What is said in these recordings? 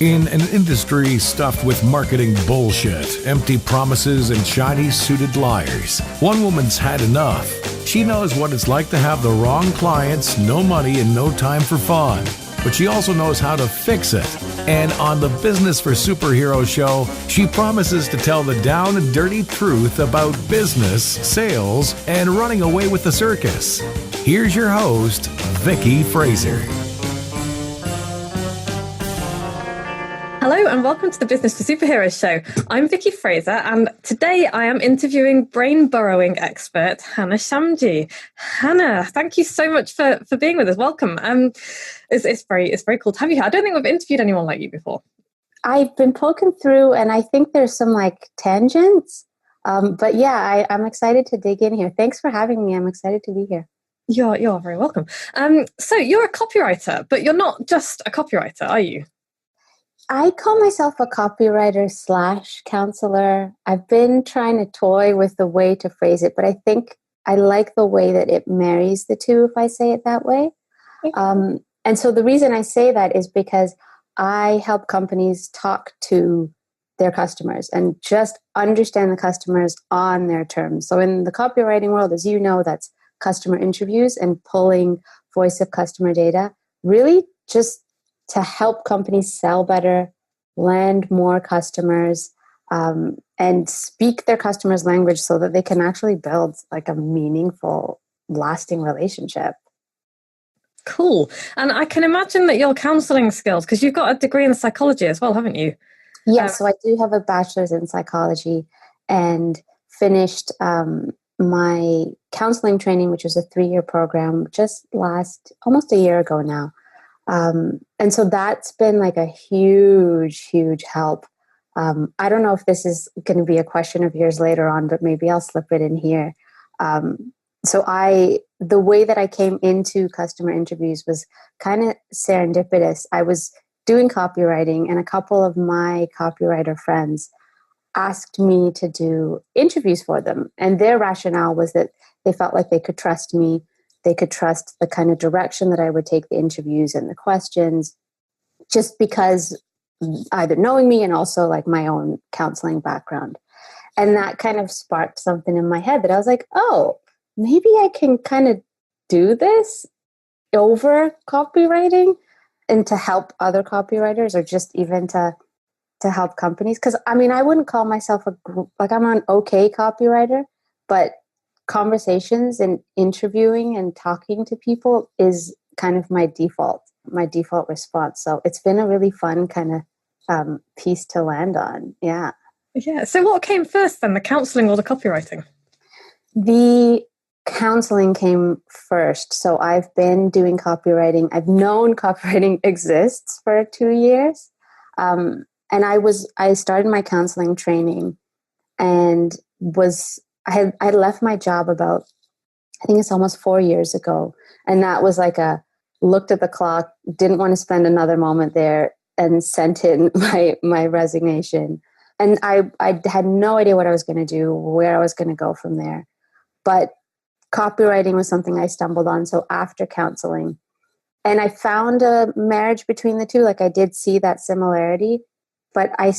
In an industry stuffed with marketing bullshit, empty promises, and shiny suited liars, one woman's had enough. She knows what it's like to have the wrong clients, no money, and no time for fun. But she also knows how to fix it. And on the Business for Superheroes show, she promises to tell the down and dirty truth about business, sales, and running away with the circus. Here's your host, Vicky Fraser. Hello and welcome to the Business for Superheroes show. I'm Vicky Fraser and today I am interviewing brain-burrowing expert Hannah Shamji. Hannah, thank you so much for being with us. Welcome. It's very cool to have you here. I don't think we've interviewed anyone like you before. I've been poking through and I think there's some tangents. But yeah, I'm excited to dig in here. Thanks for having me. I'm excited to be here. You're very welcome. So you're a copywriter, but you're not just a copywriter, are you? I call myself a copywriter / counselor. I've been trying to toy with the way to phrase it, but I think I like the way that it marries the two, if I say it that way. Okay. And so the reason I say that is because I help companies talk to their customers and just understand the customers on their terms. So in the copywriting world, as you know, that's customer interviews and pulling voice of customer data, really just to help companies sell better, land more customers, and speak their customers' language so that they can actually build a meaningful, lasting relationship. Cool. And I can imagine that your counseling skills, because you've got a degree in psychology as well, haven't you? Yes, so I do have a bachelor's in psychology and finished my counseling training, which was a 3-year program, just almost a year ago now. And so that's been a huge, huge help. I don't know if this is going to be a question of yours later on, but maybe I'll slip it in here. The way that I came into customer interviews was kind of serendipitous. I was doing copywriting and a couple of my copywriter friends asked me to do interviews for them. And their rationale was that they felt like they could trust me. They could trust the kind of direction that I would take the interviews and the questions, just because either knowing me and also my own counseling background. And that kind of sparked something in my head that I was like, oh, maybe I can kind of do this over copywriting and to help other copywriters or just even to help companies. Because I wouldn't call myself I'm an okay copywriter, but conversations and interviewing and talking to people is kind of my default response. So it's been a really fun kind of piece to land on. Yeah. So what came first then, the counseling or the copywriting? The counseling came first. So I've been doing copywriting. I've known copywriting exists for 2 years. And I started my counseling training and I had left my job about, I think it's almost 4 years ago. And that was looked at the clock, didn't want to spend another moment there and sent in my resignation. And I had no idea what I was going to do, where I was going to go from there. But copywriting was something I stumbled on. So after counseling, and I found a marriage between the two. I did see that similarity, but I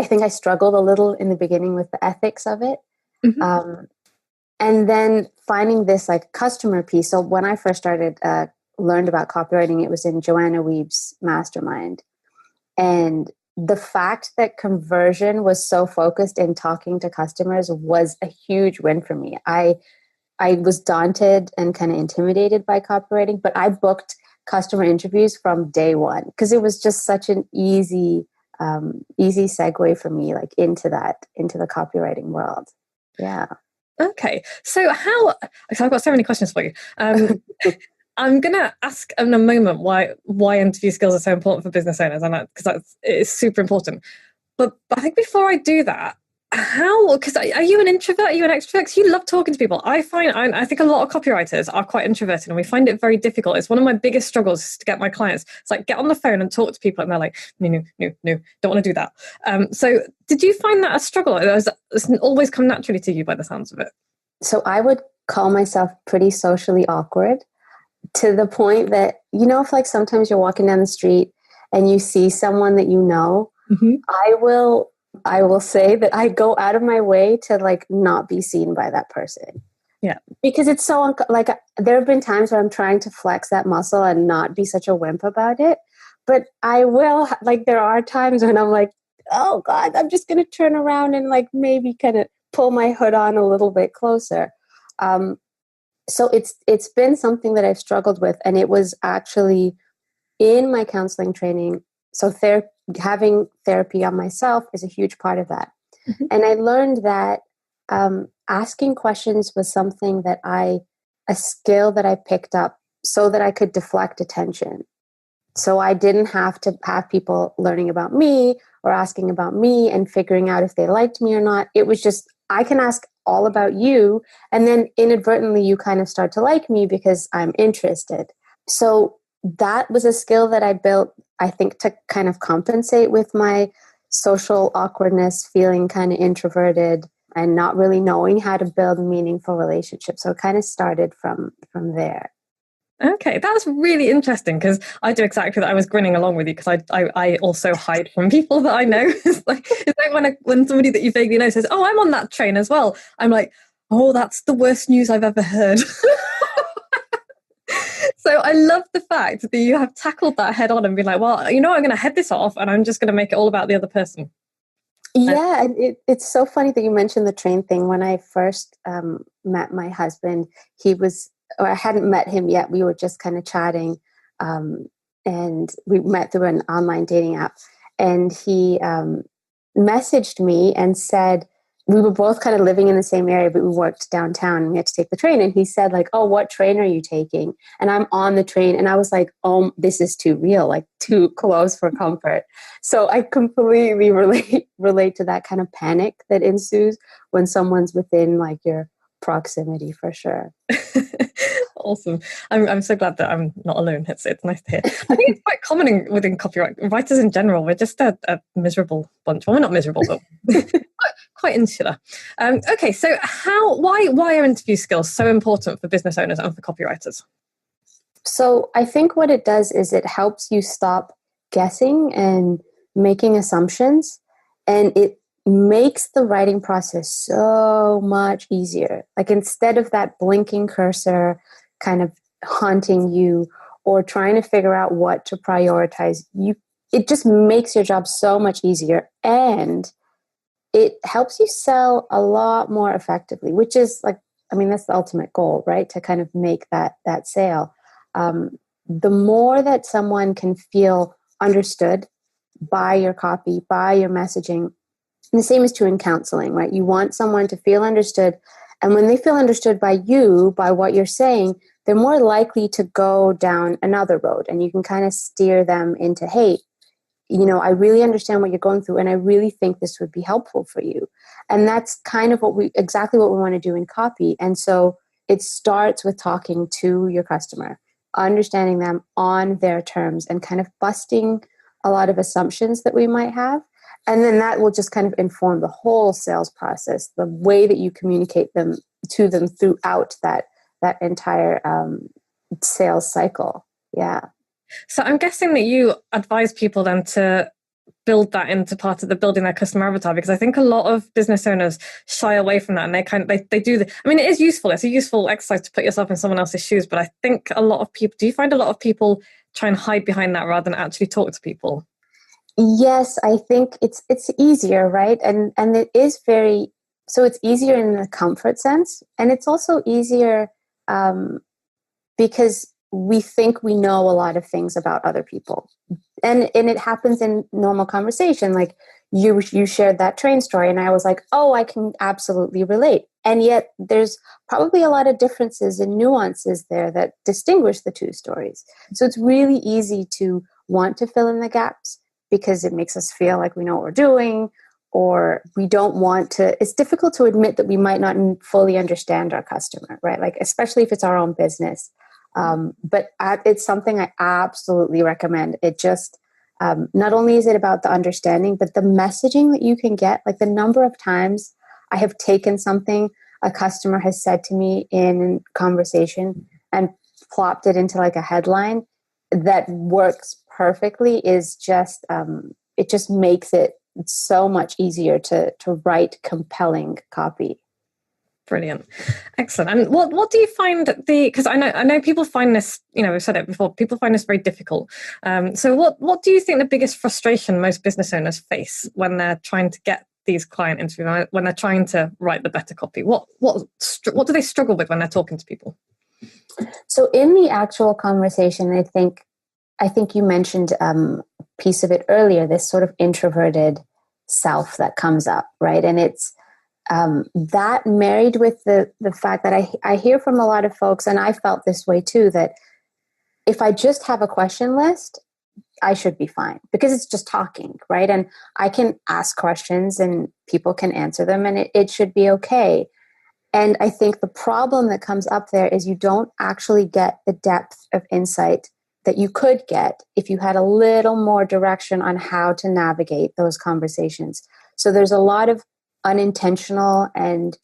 think I struggled a little in the beginning with the ethics of it. Mm-hmm. And then finding this customer piece. So when I first learned about copywriting, it was in Joanna Weeb's mastermind. And the fact that conversion was so focused in talking to customers was a huge win for me. I was daunted and kind of intimidated by copywriting, but I booked customer interviews from day one because it was just such an easy segue for me, into the copywriting world. Yeah. Okay. So I've got so many questions for you. I'm going to ask in a moment why interview skills are so important for business owners, and because it's super important. But I think before I do that, because are you an introvert? Are you an extrovert? Because you love talking to people. I think a lot of copywriters are quite introverted and we find it very difficult. It's one of my biggest struggles to get my clients. It's get on the phone and talk to people and they're like, no, don't want to do that. So did you find that a struggle? It's always come naturally to you by the sounds of it? So I would call myself pretty socially awkward. to the point that, you know, if like sometimes you're walking down the street and you see someone that you know, I will say that I go out of my way to like not be seen by that person. Yeah. Because it's so, like, there have been times where I'm trying to flex that muscle and not be such a wimp about it. But I will, like, there are times when I'm like, oh God, I'm just going to turn around and like maybe kind of pull my hood on a little bit closer. So it's been something that I've struggled with. And it was actually in my counseling training. So having therapy on myself is a huge part of that. Mm-hmm. And I learned that asking questions was something that a skill that I picked up so that I could deflect attention. So I didn't have to have people learning about me or asking about me and figuring out if they liked me or not. It was just, I can ask all about you, and then inadvertently you kind of start to like me because I'm interested. So that was a skill that I built, I think, to kind of compensate with my social awkwardness, feeling kind of introverted and not really knowing how to build meaningful relationships. So it kind of started from there. Okay, that's really interesting because I do exactly that. I was grinning along with you because I also hide from people that I know. It's like when somebody that you vaguely know says, "Oh, I'm on that train as well." I'm like, "Oh, that's the worst news I've ever heard." So I love the fact that you have tackled that head on and been like, "Well, you know, I'm going to head this off and I'm just going to make it all about the other person." Yeah, and it's so funny that you mentioned the train thing. When I first met my husband, I hadn't met him yet. We were just kind of chatting, and we met through an online dating app. And he messaged me and said, we were both kind of living in the same area, but we worked downtown and we had to take the train. And he said like, "Oh, what train are you taking?" And I'm on the train. And I was like, "Oh, this is too real, like too close for comfort." So I completely relate to that kind of panic that ensues when someone's within like your proximity, for sure. Awesome. I'm so glad that I'm not alone. It's nice to hear. I think it's quite common within copyright writers in general. We're just a miserable bunch. Well, we're not miserable, but quite insular. Okay, so why are interview skills so important for business owners and for copywriters? So I think what it does is it helps you stop guessing and making assumptions, and it makes the writing process so much easier. Like instead of that blinking cursor kind of haunting you or trying to figure out what to prioritize, it just makes your job so much easier, and it helps you sell a lot more effectively, which is like, I mean, that's the ultimate goal, right? To kind of make that sale. The more that someone can feel understood by your copy, by your messaging, and the same is true in counseling, right? You want someone to feel understood. And when they feel understood by you, by what you're saying, they're more likely to go down another road. And you can kind of steer them into, hey, you know, I really understand what you're going through, and I really think this would be helpful for you. And that's kind of exactly what we want to do in copy. And so it starts with talking to your customer, understanding them on their terms, and kind of busting a lot of assumptions that we might have. And then that will just kind of inform the whole sales process, the way that you communicate to them throughout that entire sales cycle. Yeah. So I'm guessing that you advise people then to build that into part of the building their customer avatar, because I think a lot of business owners shy away from that, and they do I mean, it is useful. It's a useful exercise to put yourself in someone else's shoes, but I think a lot of people, do you find a lot of people try and hide behind that rather than actually talk to people? Yes, I think it's easier, right? And it is so it's easier in the comfort sense, and it's also easier because we think we know a lot of things about other people. And it happens in normal conversation. Like you shared that train story, and I was like, oh, I can absolutely relate. And yet there's probably a lot of differences and nuances there that distinguish the two stories. So it's really easy to want to fill in the gaps because it makes us feel like we know what we're doing, or we don't want to. It's difficult to admit that we might not fully understand our customer, right? Like, especially if it's our own business. But it's something I absolutely recommend. It just, not only is it about the understanding, but the messaging that you can get, like the number of times I have taken something a customer has said to me in conversation and plopped it into like a headline that works perfectly is just, it just makes it so much easier to write compelling copy. Brilliant. Excellent. And what do you find because I know people find this, we've said it before, people find this very difficult. So what do you think the biggest frustration most business owners face when they're trying to get these client interviews, when they're trying to write the better copy? What do they struggle with when they're talking to people? So in the actual conversation, I think you mentioned a piece of it earlier, this sort of introverted self that comes up, right? And it's that married with the fact that I hear from a lot of folks, and I felt this way too, that if I just have a question list, I should be fine because it's just talking, right? And I can ask questions and people can answer them and it should be okay. And I think the problem that comes up there is you don't actually get the depth of insight that you could get if you had a little more direction on how to navigate those conversations. So there's a lot of unintentional and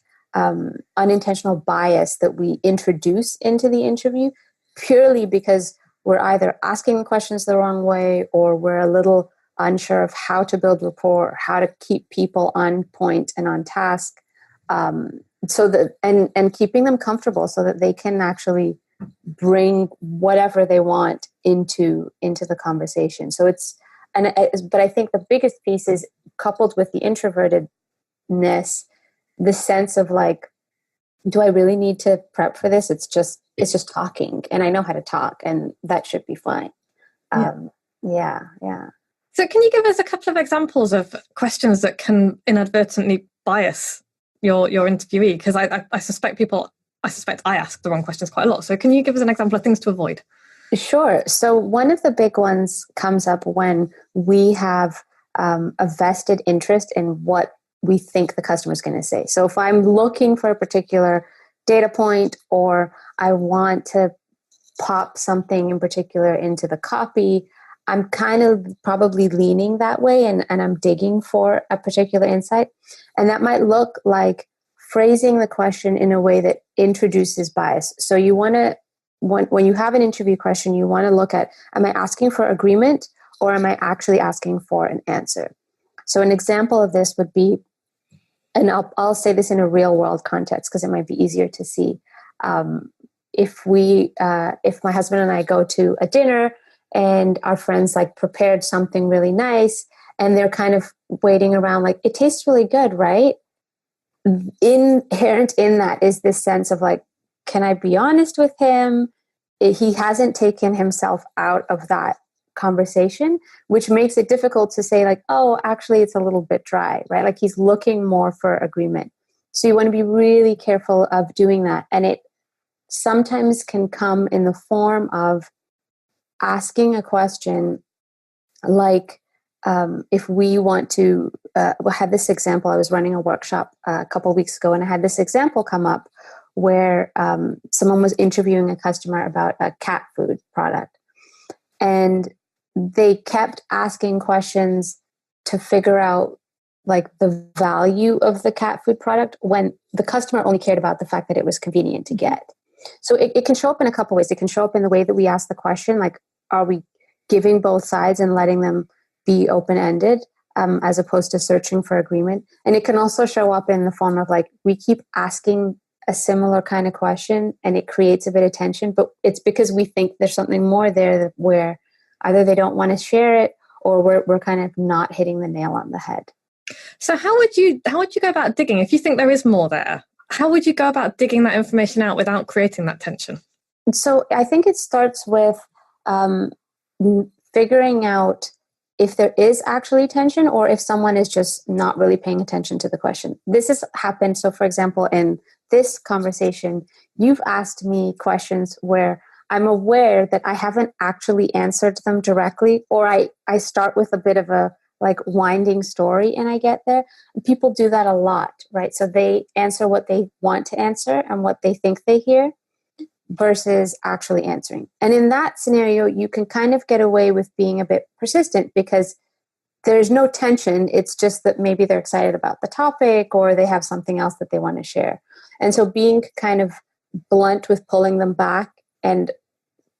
unintentional bias that we introduce into the interview purely because we're either asking questions the wrong way or we're a little unsure of how to build rapport, how to keep people on point and on task, so that and keeping them comfortable so that they can actually bring whatever they want into the conversation. So but I think the biggest piece is coupled with the introvertedness, the sense of like, do I really need to prep for this? It's just talking, and I know how to talk, and that should be fine. Yeah. So can you give us a couple of examples of questions that can inadvertently bias your interviewee? Because I suspect I ask the wrong questions quite a lot. So can you give us an example of things to avoid? Sure. So one of the big ones comes up when we have a vested interest in what we think the customer is going to say. So if I'm looking for a particular data point or I want to pop something in particular into the copy, I'm kind of probably leaning that way and I'm digging for a particular insight. And that might look like phrasing the question in a way that introduces bias. So you want to, when you have an interview question, you want to look at, am I asking for agreement or am I actually asking for an answer? So an example of this would be, and I'll say this in a real world context because it might be easier to see. If my husband and I go to a dinner and our friends like prepared something really nice and they're kind of waiting around like, it tastes really good, right? Inherent in that is this sense of like, can I be honest with him? He hasn't taken himself out of that conversation, which makes it difficult to say like, oh, actually it's a little bit dry, right? Like he's looking more for agreement. So you want to be really careful of doing that. And it sometimes can come in the form of asking a question like, if we want to, we had this example, I was running a workshop a couple of weeks ago and I had this example come up where someone was interviewing a customer about a cat food product. And they kept asking questions to figure out like the value of the cat food product when the customer only cared about the fact that it was convenient to get. So it can show up in a couple ways. It can show up in the way that we ask the question, like, are we giving both sides and letting them be open-ended as opposed to searching for agreement? And it can also show up in the form of like, we keep asking a similar kind of question and it creates a bit of tension, but it's because we think there's something more there where either they don't want to share it or we're kind of not hitting the nail on the head. So how would you go about digging? If you think there is more there, how would you go about digging that information out without creating that tension? So I think it starts with figuring out if there is actually tension or if someone is just not really paying attention to the question. This has happened. So for example, in this conversation, you've asked me questions where I'm aware that I haven't actually answered them directly, or I start with a bit of a like winding story and I get there. And people do that a lot, right? So they answer what they want to answer and what they think they hear versus actually answering. And in that scenario, you can kind of get away with being a bit persistent because there's no tension. It's just that maybe they're excited about the topic or they have something else that they want to share. And so being kind of blunt with pulling them back and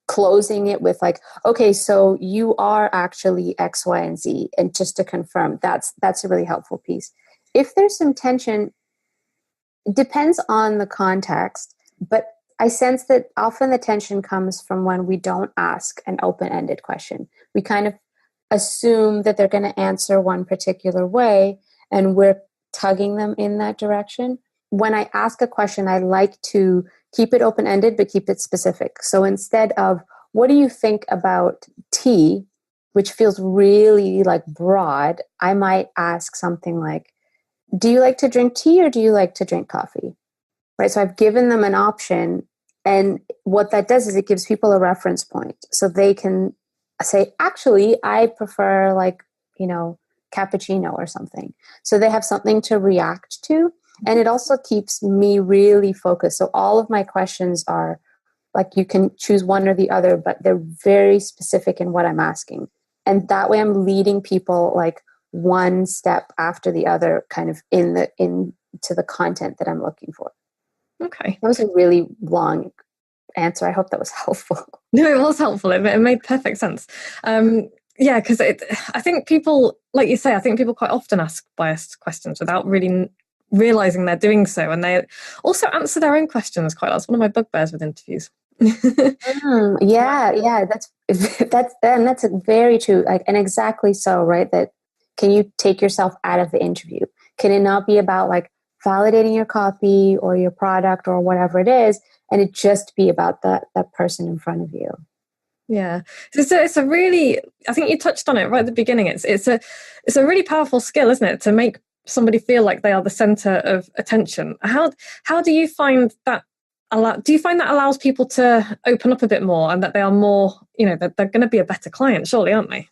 closing it with like, okay, so you are actually X, Y, and Z. And just to confirm, that's a really helpful piece. If there's some tension, it depends on the context, but I sense that often the tension comes from when we don't ask an open-ended question. We kind of assume that they're going to answer one particular way, and we're tugging them in that direction. When I ask a question, I like to keep it open-ended, but keep it specific. So instead of, what do you think about tea, which feels really like broad, I might ask something like, do you like to drink tea or do you like to drink coffee? Right. So I've given them an option. And what that does is it gives people a reference point. So they can say, actually, I prefer like, cappuccino or something. So they have something to react to. And it also keeps me really focused. So all of my questions are like, you can choose one or the other, but they're very specific in what I'm asking. And that way I'm leading people like one step after the other, kind of into the content that I'm looking for. Okay. That was a really long answer. I hope that was helpful. No, it was helpful. It made perfect sense. Yeah, because I think people, like you say, I think people quite often ask biased questions without really realizing they're doing so. And they also answer their own questions quite well. It's one of my bugbears with interviews. Yeah. That's very true. Like, and exactly so, right? That can you take yourself out of the interview? Can it not be about like validating your copy or your product or whatever it is, and it just be about that person in front of you? Yeah, it's a really, I think you touched on it right at the beginning. It's a really powerful skill, isn't it, to make somebody feel like they are the center of attention. How do you find that? Do you find that allows people to open up a bit more, and that they are more, that they're going to be a better client, surely, aren't they?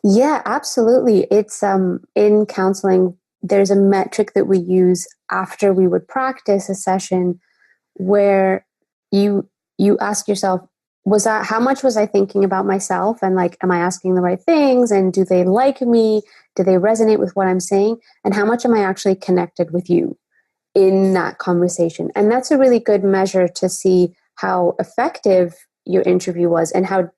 Yeah, absolutely. It's in counseling, there's a metric that we use after we would practice a session where you ask yourself, how much was I thinking about myself, and like, am I asking the right things, and do they like me, do they resonate with what I'm saying, and how much am I actually connected with you in that conversation? And that's a really good measure to see how effective your interview was, and how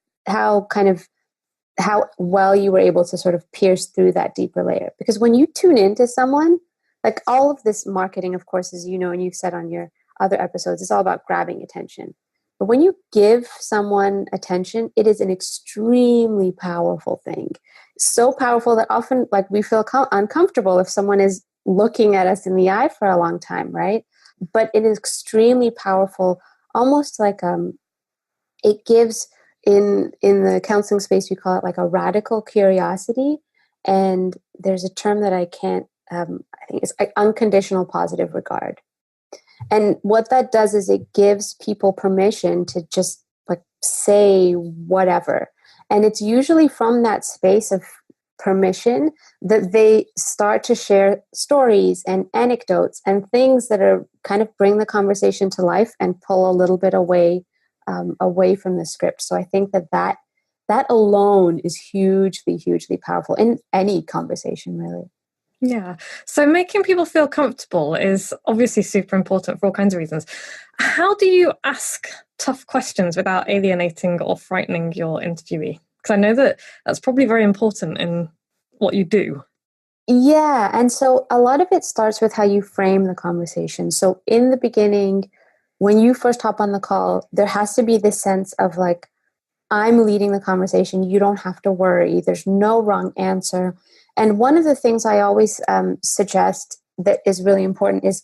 well you were able to sort of pierce through that deeper layer. Because when you tune into someone, like all of this marketing, of course, as you know, and you've said on your other episodes, it's all about grabbing attention. But when you give someone attention, it is an extremely powerful thing. So powerful that often like we feel uncomfortable if someone is looking at us in the eye for a long time, right? But it is extremely powerful, almost like it gives, in the counseling space, we call it like a radical curiosity. And there's a term that I can't, I think it's like unconditional positive regard. And what that does is it gives people permission to just like say whatever. And it's usually from that space of permission that they start to share stories and anecdotes and things that are kind of bring the conversation to life and pull a little bit away from the script. So I think that alone is hugely, hugely powerful in any conversation, really. Yeah. So making people feel comfortable is obviously super important for all kinds of reasons. How do you ask tough questions without alienating or frightening your interviewee? Because I know that that's probably very important in what you do. Yeah. And so a lot of it starts with how you frame the conversation. So in the beginning, when you first hop on the call, there has to be this sense of like, I'm leading the conversation. You don't have to worry. There's no wrong answer. And one of the things I always suggest that is really important is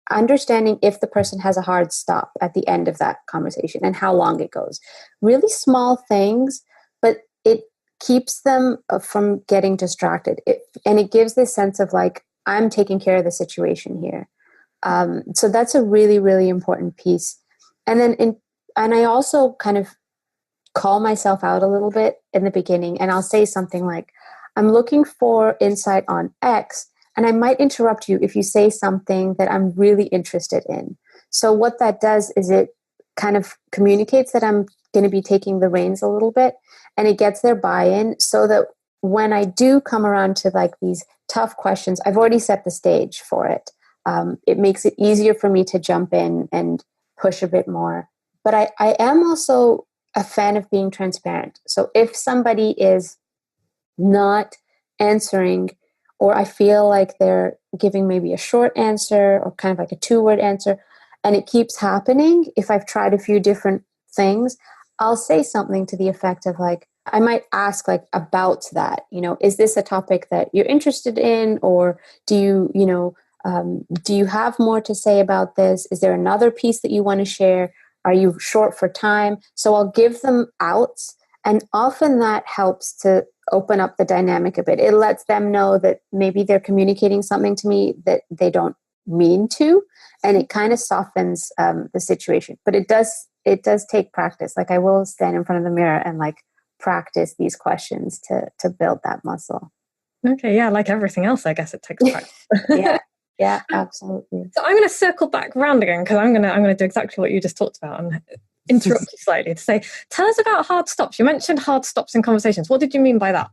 understanding if the person has a hard stop at the end of that conversation and how long it goes. Really small things, but it keeps them from getting distracted. And it gives this sense of like, I'm taking care of the situation here. So that's a really, really important piece. And then, and I also kind of call myself out a little bit in the beginning, and I'll say something like, I'm looking for insight on X, and I might interrupt you if you say something that I'm really interested in. So what that does is it kind of communicates that I'm going to be taking the reins a little bit, and it gets their buy-in so that when I do come around to like these tough questions, I've already set the stage for it. It makes it easier for me to jump in and push a bit more. But I am also a fan of being transparent. So if somebody is not answering, or I feel like they're giving maybe a short answer or kind of like a 2-word answer, and it keeps happening, if I've tried a few different things, I'll say something to the effect of like, I might ask like about that, is this a topic that you're interested in? Or do you have more to say about this? Is there another piece that you want to share? Are you short for time? So I'll give them outs. And often that helps to open up the dynamic a bit. It lets them know that maybe they're communicating something to me that they don't mean to. And it kind of softens the situation. But it does take practice. Like I will stand in front of the mirror and like practice these questions to build that muscle. Okay, yeah, like everything else, I guess it takes practice. Yeah, absolutely. So I'm going to circle back round again because I'm going to do exactly what you just talked about and interrupt you slightly to say, tell us about hard stops. You mentioned hard stops in conversations. What did you mean by that?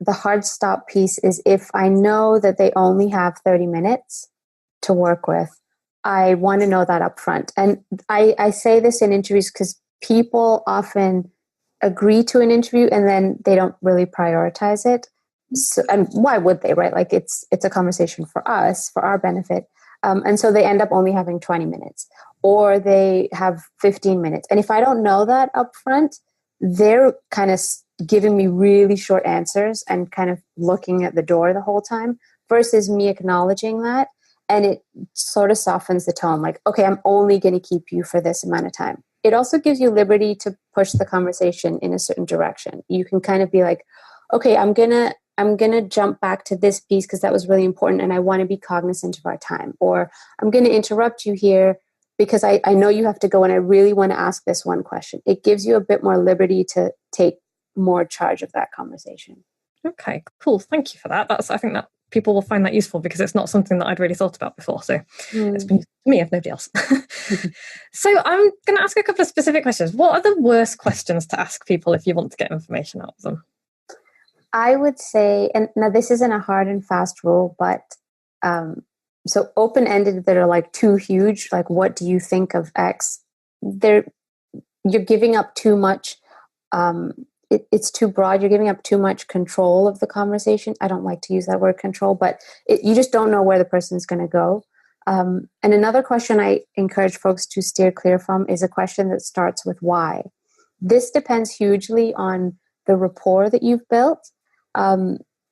The hard stop piece is if I know that they only have 30 minutes to work with, I want to know that up front. And I say this in interviews because people often agree to an interview and then they don't really prioritize it. So, and why would they, right? Like it's a conversation for us, for our benefit. And so they end up only having 20 minutes or they have 15 minutes. And if I don't know that up front, they're kind of giving me really short answers and kind of looking at the door the whole time versus me acknowledging that. And it sort of softens the tone. Like, okay, I'm only going to keep you for this amount of time. It also gives you liberty to push the conversation in a certain direction. You can kind of be like, okay, I'm gonna jump back to this piece because that was really important and I want to be cognizant of our time. Or I'm going to interrupt you here because I know you have to go and I really want to ask this one question. It gives you a bit more liberty to take more charge of that conversation. Okay, cool. Thank you for that. I think that people will find that useful because it's not something that I'd really thought about before. So it's been useful to me if nobody else. So I'm going to ask a couple of specific questions. What are the worst questions to ask people if you want to get information out of them? I would say, and now this isn't a hard and fast rule, but so open-ended that are like too huge, like what do you think of X? You're giving up too much. It's too broad. You're giving up too much control of the conversation. I don't like to use that word control, but you just don't know where the person's going to go. And another question I encourage folks to steer clear from is a question that starts with why. This depends hugely on the rapport that you've built.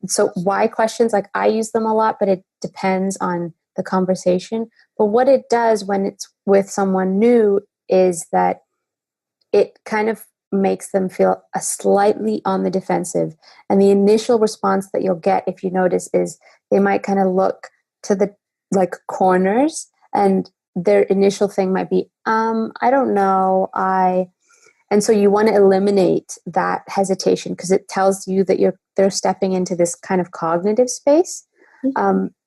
So why questions, like I use them a lot, but it depends on the conversation. But what it does when it's with someone new is that it kind of makes them feel a slightly on the defensive. And the initial response that you'll get, if you notice, is they might kind of look to the like corners and their initial thing might be, I don't know, and so you want to eliminate that hesitation because it tells you that they're stepping into this kind of cognitive space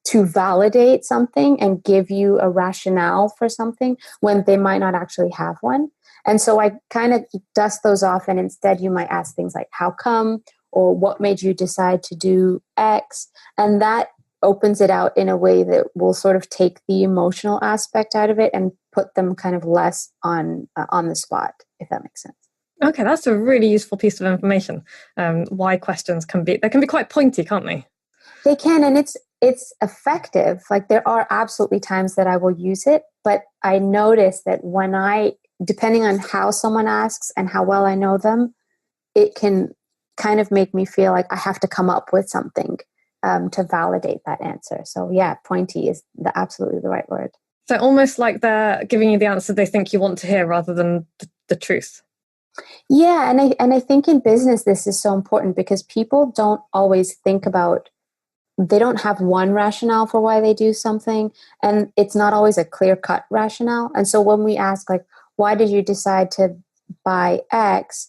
to validate something and give you a rationale for something when they might not actually have one. And so I kind of dust those off and instead you might ask things like, how come? Or what made you decide to do X? And that opens it out in a way that will sort of take the emotional aspect out of it and put them kind of less on the spot, if that makes sense. Okay, that's a really useful piece of information. Why questions can be quite pointy, can't they? They can, and it's effective. Like there are absolutely times that I will use it, but I notice that depending on how someone asks and how well I know them, it can kind of make me feel like I have to come up with something to validate that answer. So yeah, pointy is absolutely the right word. So almost like they're giving you the answer they think you want to hear rather than the truth. Yeah, and I think in business this is so important because people don't always think about, they don't have one rationale for why they do something, and it's not always a clear-cut rationale. And so when we ask like, why did you decide to buy X?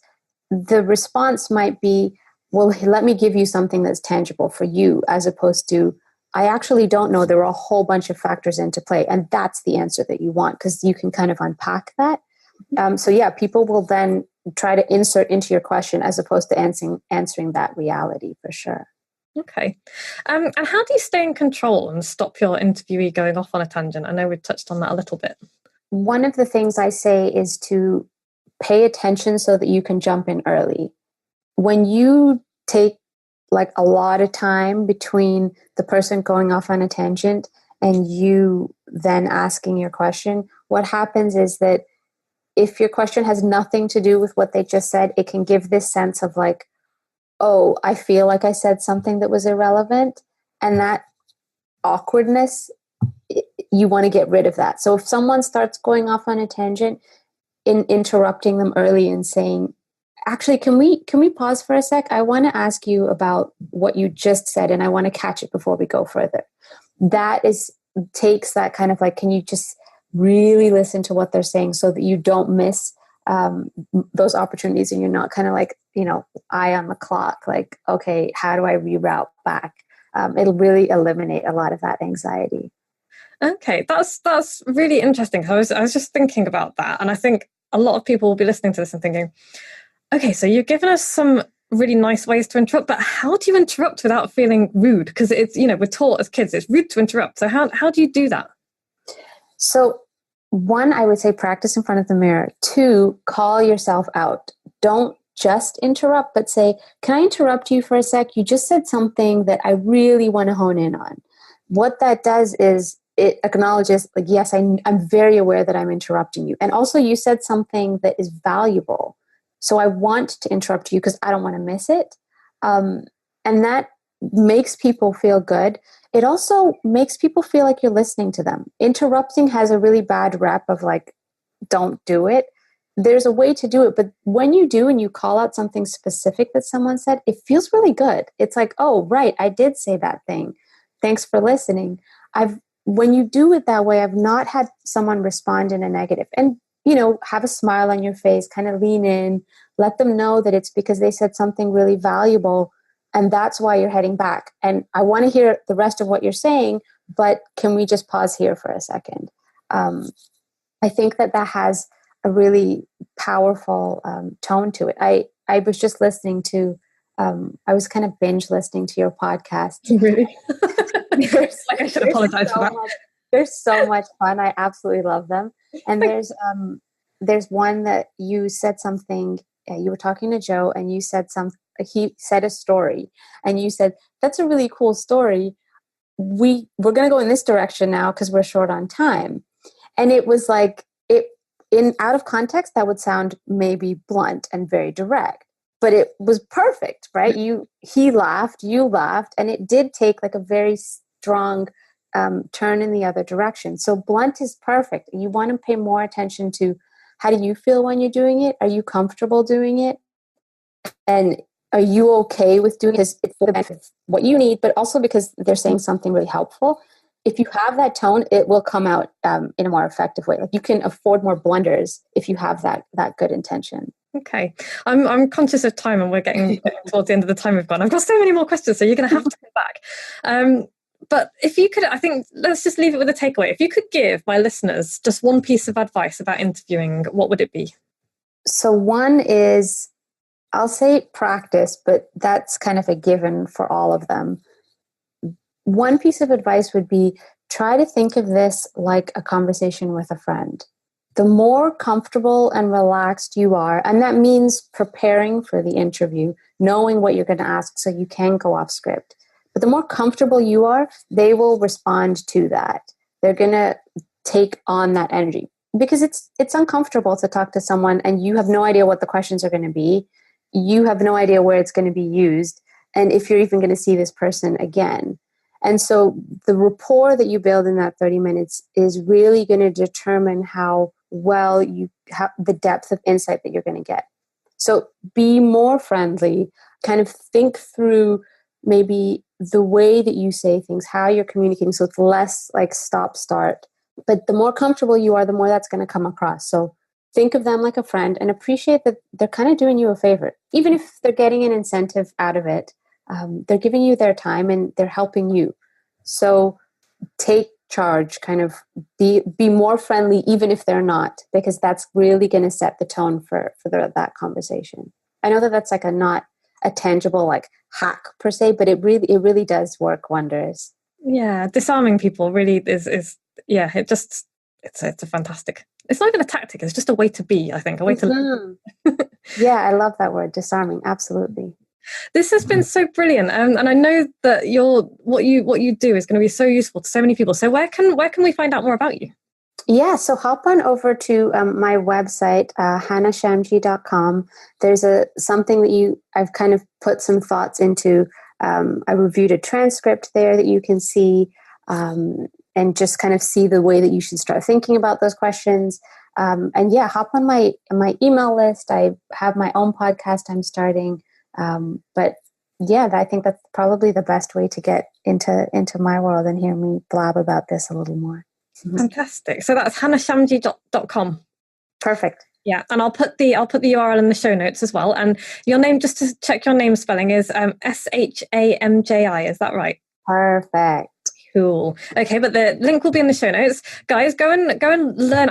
The response might be, well, let me give you something that's tangible for you, as opposed to, I actually don't know. There are a whole bunch of factors into play, and that's the answer that you want because you can kind of unpack that. So yeah, people will then try to insert into your question as opposed to answering that reality for sure. Okay. And how do you stay in control and stop your interviewee going off on a tangent? I know we've touched on that a little bit. one of the things I say is to pay attention so that you can jump in early. When you take like a lot of time between the person going off on a tangent and you then asking your question, what happens is that if your question has nothing to do with what they just said, it can give this sense of like, oh, I feel like I said something that was irrelevant. And that awkwardness, you want to get rid of that. So if someone starts going off on a tangent, in interrupting them early and saying, actually, can we pause for a sec? I want to ask you about what you just said, and I want to catch it before we go further. That takes that kind of like, can you just really listen to what they're saying so that you don't miss those opportunities, and you're not kind of like, eye on the clock, like, okay, how do I reroute back? It'll really eliminate a lot of that anxiety. Okay, that's really interesting. I was just thinking about that, and I think a lot of people will be listening to this and thinking, okay, so you've given us some really nice ways to interrupt, but how do you interrupt without feeling rude? Because it's, we're taught as kids it's rude to interrupt. So how do you do that? So 1, I would say practice in front of the mirror. 2, call yourself out. Don't just interrupt, but say, can I interrupt you for a sec? You just said something that I really want to hone in on. What that does is it acknowledges, like, yes, I'm very aware that I'm interrupting you. And also you said something that is valuable. So I want to interrupt you because I don't want to miss it. And that makes people feel good. It also makes people feel like you're listening to them. Interrupting has a really bad rep of like, don't do it. There's a way to do it. But when you do and you call out something specific that someone said, it feels really good. It's like, oh, right, I did say that thing. Thanks for listening. When you do it that way, I've not had someone respond in a negative. And, have a smile on your face, kind of lean in, let them know that it's because they said something really valuable, and that's why you're heading back. And I want to hear the rest of what you're saying, but can we just pause here for a second? I think that has a really powerful tone to it. I was just listening to, I was kind of binge listening to your podcast. Really? I should apologize for that. They're so much fun. I absolutely love them. And there's one that you said something, you were talking to Joe and you said he said a story and you said, that's a really cool story. We're going to go in this direction now because we're short on time. And it was like, out of context, that would sound maybe blunt and very direct, but it was perfect, right? He laughed, you laughed, and it did take like a very strong turn in the other direction. So blunt is perfect. You want to pay more attention to how do you feel when you're doing it? Are you comfortable doing it? And are you okay with doing it? Because it's for the benefit of what you need, but also because they're saying something really helpful. If you have that tone, it will come out in a more effective way. Like you can afford more blunders if you have that good intention. Okay. I'm conscious of time and we're getting towards the end of the time we've got. I've got so many more questions, so you're going to have to come back. But if you could, I think, let's just leave it with a takeaway. If you could give my listeners just one piece of advice about interviewing, what would it be? So one is, I'll say practice, but that's kind of a given for all of them. One piece of advice would be try to think of this like a conversation with a friend. The more comfortable and relaxed you are, and that means preparing for the interview, knowing what you're going to ask so you can go off script. But the more comfortable you are, they will respond to that. They're going to take on that energy because it's uncomfortable to talk to someone and you have no idea what the questions are going to be. You have no idea where it's going to be used and if you're even going to see this person again. And so the rapport that you build in that 30 minutes is really going to determine how well you have the depth of insight that you're going to get. So be more friendly, kind of think through maybe the way that you say things, how you're communicating. So it's less like stop, start. But the more comfortable you are, the more that's going to come across. So think of them like a friend and appreciate that they're kind of doing you a favor. Even if they're getting an incentive out of it, they're giving you their time and they're helping you. So take charge, kind of be more friendly, even if they're not, because that's really going to set the tone for that conversation. I know that that's like not a tangible like hack per se, but it really does work wonders. Yeah, disarming people really is it's a fantastic it's not even a tactic, it's just a way to be, I think, a way to Yeah, I love that word, disarming. Absolutely. This has been so brilliant, and I know that what you do is going to be so useful to so many people. So where can we find out more about you? Yeah, so hop on over to my website, hannahshamji.com. There's something that I've kind of put some thoughts into. I reviewed a transcript there that you can see, and just kind of see the way that you should start thinking about those questions. And yeah, hop on my email list. I have my own podcast I'm starting. But yeah, I think that's probably the best way to get into my world and hear me blab about this a little more. Fantastic. So that's hannahshamji.com. Perfect. Yeah, and I'll put the URL in the show notes as well. And your name, just to check your name spelling, is Shamji. Is that right? Perfect. Cool. Okay, but the link will be in the show notes. Guys, go and learn.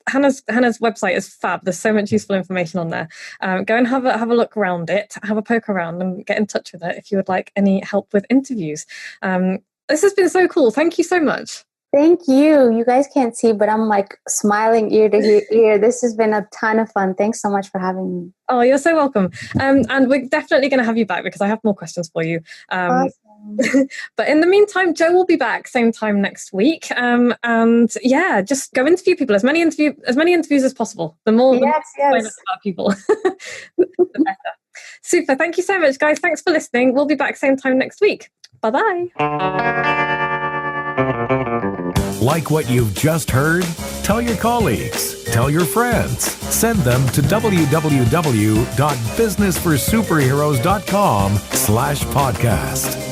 Hannah's website is fab. There's so much useful information on there. Go and have a look around it, have a poke around, and get in touch with it if you would like any help with interviews. This has been so cool. Thank you so much. Thank you. You guys can't see, but I'm like smiling ear to ear. This has been a ton of fun. Thanks so much for having me. Oh, you're so welcome. And we're definitely going to have you back because I have more questions for you. Awesome. But in the meantime, Joe will be back same time next week. And yeah, just go interview people, as many interviews as possible. The more yes. about people, the better. Super. Thank you so much, guys. Thanks for listening. We'll be back same time next week. Bye-bye. Like what you've just heard? Tell your colleagues, tell your friends, send them to www.businessforsuperheroes.com/podcast.